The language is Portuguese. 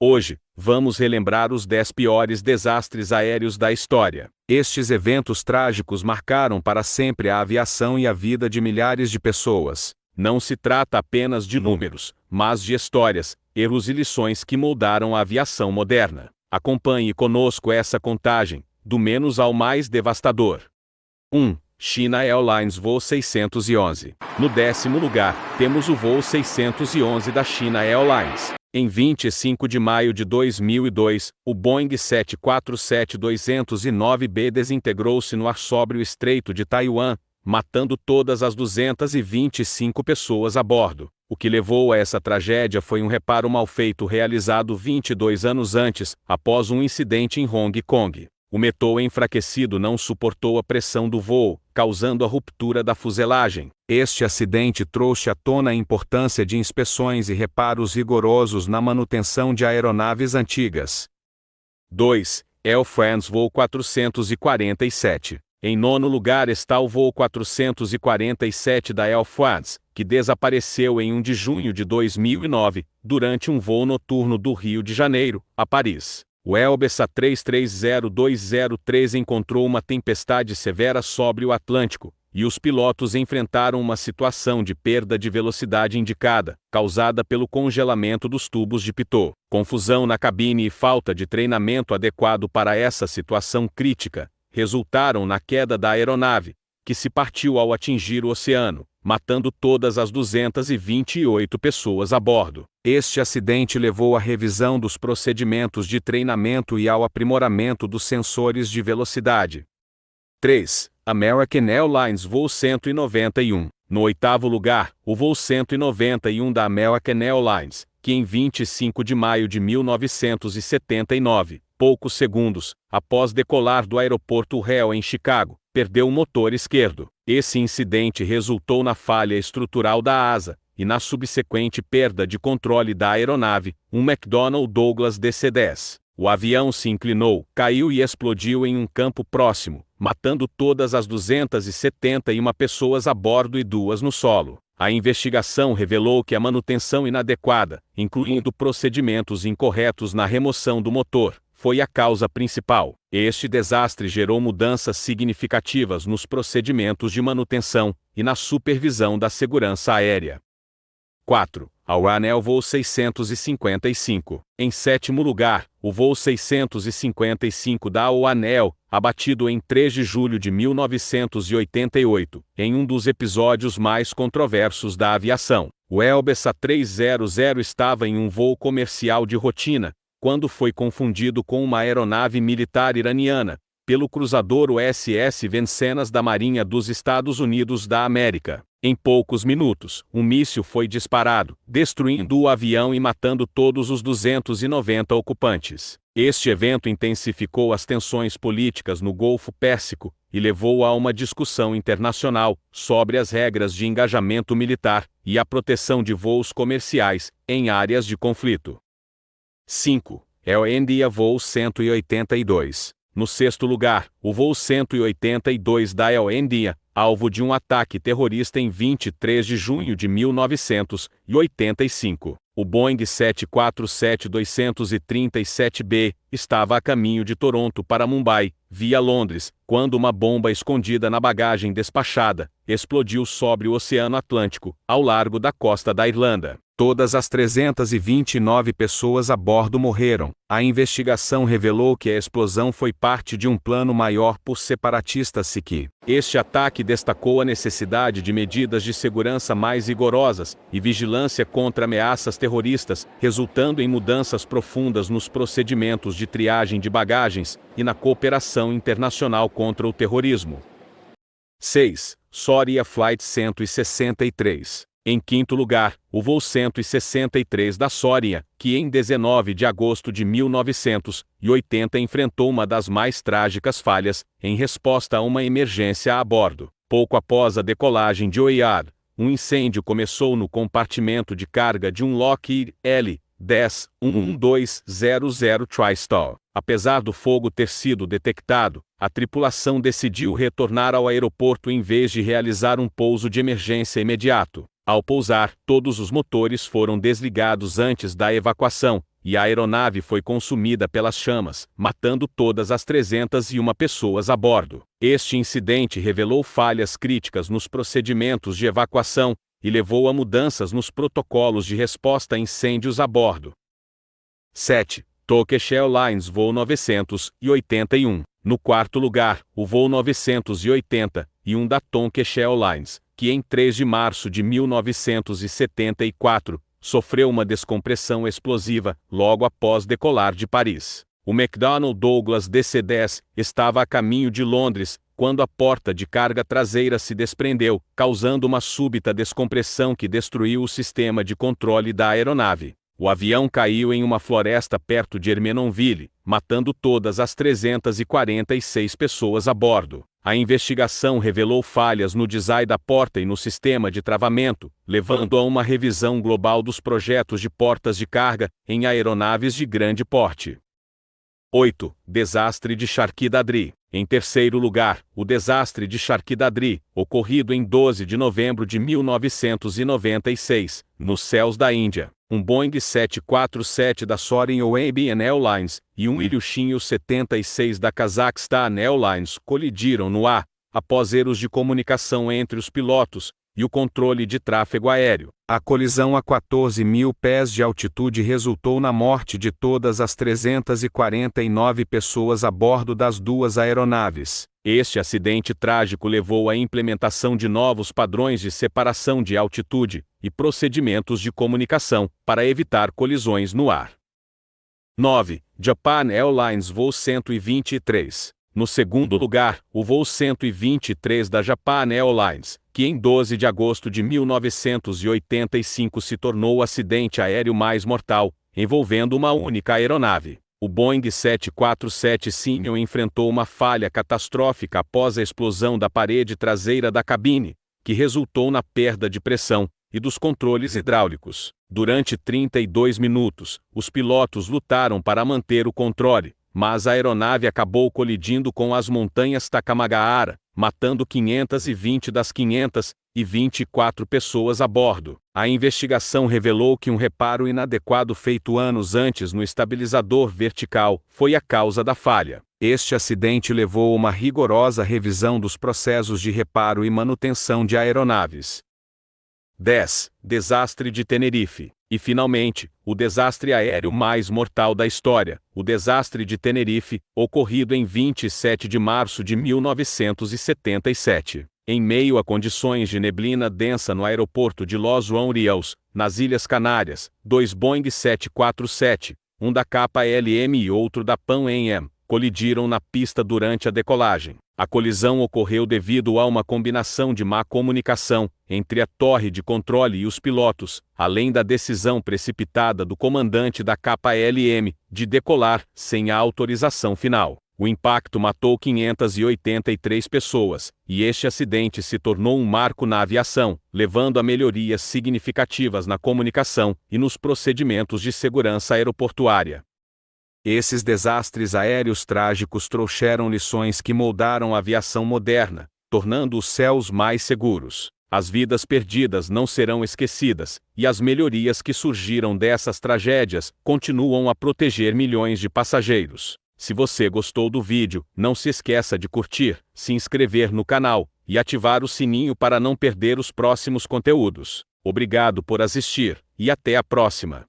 Hoje, vamos relembrar os 10 piores desastres aéreos da história. Estes eventos trágicos marcaram para sempre a aviação e a vida de milhares de pessoas. Não se trata apenas de números, mas de histórias, erros e lições que moldaram a aviação moderna. Acompanhe conosco essa contagem, do menos ao mais devastador. 1. China Airlines Voo 611. No 10º lugar, temos o voo 611 da China Airlines. Em 25 de maio de 2002, o Boeing 747-209B desintegrou-se no ar sobre o Estreito de Taiwan, matando todas as 225 pessoas a bordo. O que levou a essa tragédia foi um reparo mal feito realizado 22 anos antes, após um incidente em Hong Kong. O metal enfraquecido não suportou a pressão do voo, causando a ruptura da fuselagem. Este acidente trouxe à tona a importância de inspeções e reparos rigorosos na manutenção de aeronaves antigas. 2. Air France Voo 447. Em 9º lugar está o voo 447 da Air France, que desapareceu em 1 de junho de 2009, durante um voo noturno do Rio de Janeiro, a Paris. O Airbus A330-203 encontrou uma tempestade severa sobre o Atlântico, e os pilotos enfrentaram uma situação de perda de velocidade indicada, causada pelo congelamento dos tubos de pitot. Confusão na cabine e falta de treinamento adequado para essa situação crítica resultaram na queda da aeronave, que se partiu ao atingir o oceano, matando todas as 228 pessoas a bordo. Este acidente levou à revisão dos procedimentos de treinamento e ao aprimoramento dos sensores de velocidade. 3. American Airlines Voo 191. No 8º lugar, o voo 191 da American Airlines, que em 25 de maio de 1979, poucos segundos após decolar do aeroporto Hell em Chicago, perdeu o motor esquerdo. Esse incidente resultou na falha estrutural da asa e na subsequente perda de controle da aeronave, um McDonnell Douglas DC-10. O avião se inclinou, caiu e explodiu em um campo próximo, matando todas as 271 pessoas a bordo e 2 no solo. A investigação revelou que a manutenção inadequada, incluindo procedimentos incorretos na remoção do motor, foi a causa principal. Este desastre gerou mudanças significativas nos procedimentos de manutenção e na supervisão da segurança aérea. 4. Awanel Voo 655. Em 7º lugar, o voo 655 da Awanel, abatido em 3 de julho de 1988, em um dos episódios mais controversos da aviação. O Airbus A300 estava em um voo comercial de rotina, quando foi confundido com uma aeronave militar iraniana, pelo cruzador USS Vincennes da Marinha dos Estados Unidos da América. Em poucos minutos, um míssil foi disparado, destruindo o avião e matando todos os 290 ocupantes. Este evento intensificou as tensões políticas no Golfo Pérsico e levou a uma discussão internacional sobre as regras de engajamento militar e a proteção de voos comerciais em áreas de conflito. 5. Air India Voo 182. No 6º lugar, o voo 182 da Air India, alvo de um ataque terrorista em 23 de junho de 1985. O Boeing 747-237B estava a caminho de Toronto para Mumbai, via Londres, quando uma bomba escondida na bagagem despachada explodiu sobre o Oceano Atlântico, ao largo da costa da Irlanda. Todas as 329 pessoas a bordo morreram. A investigação revelou que a explosão foi parte de um plano maior por separatistas Sikh. Este ataque destacou a necessidade de medidas de segurança mais rigorosas e vigilância contra ameaças terroristas, resultando em mudanças profundas nos procedimentos de triagem de bagagens e na cooperação internacional contra o terrorismo. 6. Saudia Flight 163. Em 5º lugar, o voo 163 da Saudia, que em 19 de agosto de 1980 enfrentou uma das mais trágicas falhas, em resposta a uma emergência a bordo. Pouco após a decolagem de Riyadh, um incêndio começou no compartimento de carga de um Lockheed L-10-11200 TriStar. Apesar do fogo ter sido detectado, a tripulação decidiu retornar ao aeroporto em vez de realizar um pouso de emergência imediato. Ao pousar, todos os motores foram desligados antes da evacuação, e a aeronave foi consumida pelas chamas, matando todas as 301 pessoas a bordo. Este incidente revelou falhas críticas nos procedimentos de evacuação e levou a mudanças nos protocolos de resposta a incêndios a bordo. 7. Turkish Airlines Voo 981. No quarto lugar, o voo 981 da Turkish Airlines, que em 3 de março de 1974, sofreu uma descompressão explosiva logo após decolar de Paris. O McDonnell Douglas DC-10 estava a caminho de Londres quando a porta de carga traseira se desprendeu, causando uma súbita descompressão que destruiu o sistema de controle da aeronave. O avião caiu em uma floresta perto de Ermenonville, matando todas as 346 pessoas a bordo. A investigação revelou falhas no design da porta e no sistema de travamento, levando a uma revisão global dos projetos de portas de carga em aeronaves de grande porte. 8. Desastre de Charkhi-Dadri. Em terceiro lugar, o desastre de Charkhi-Dadri, ocorrido em 12 de novembro de 1996, nos céus da Índia. Um Boeing 747 da Soaring Arabian Airlines e um Ilyushin Il-76 da Kazakhstan Airlines colidiram no ar, após erros de comunicação entre os pilotos e o controle de tráfego aéreo. A colisão a 14 mil pés de altitude resultou na morte de todas as 349 pessoas a bordo das duas aeronaves. Este acidente trágico levou à implementação de novos padrões de separação de altitude e procedimentos de comunicação para evitar colisões no ar. 9. Japan Airlines Voo 123. No segundo lugar, o voo 123 da Japan Airlines, que em 12 de agosto de 1985 se tornou o acidente aéreo mais mortal, envolvendo uma única aeronave. O Boeing 747 Senior enfrentou uma falha catastrófica após a explosão da parede traseira da cabine, que resultou na perda de pressão e dos controles hidráulicos. Durante 32 minutos, os pilotos lutaram para manter o controle, mas a aeronave acabou colidindo com as montanhas Takamagahara, matando 520 das 524 pessoas a bordo. A investigação revelou que um reparo inadequado feito anos antes no estabilizador vertical foi a causa da falha. Este acidente levou a uma rigorosa revisão dos processos de reparo e manutenção de aeronaves. 10. Desastre de Tenerife. E finalmente, o desastre aéreo mais mortal da história, o desastre de Tenerife, ocorrido em 27 de março de 1977. Em meio a condições de neblina densa no aeroporto de Los João Rios, nas Ilhas Canárias, dois Boeing 747, um da KLM e outro da Pan Am, colidiram na pista durante a decolagem. A colisão ocorreu devido a uma combinação de má comunicação entre a torre de controle e os pilotos, além da decisão precipitada do comandante da KLM de decolar sem a autorização final. O impacto matou 583 pessoas, e este acidente se tornou um marco na aviação, levando a melhorias significativas na comunicação e nos procedimentos de segurança aeroportuária. Esses desastres aéreos trágicos trouxeram lições que moldaram a aviação moderna, tornando os céus mais seguros. As vidas perdidas não serão esquecidas, e as melhorias que surgiram dessas tragédias continuam a proteger milhões de passageiros. Se você gostou do vídeo, não se esqueça de curtir, se inscrever no canal e ativar o sininho para não perder os próximos conteúdos. Obrigado por assistir, e até a próxima.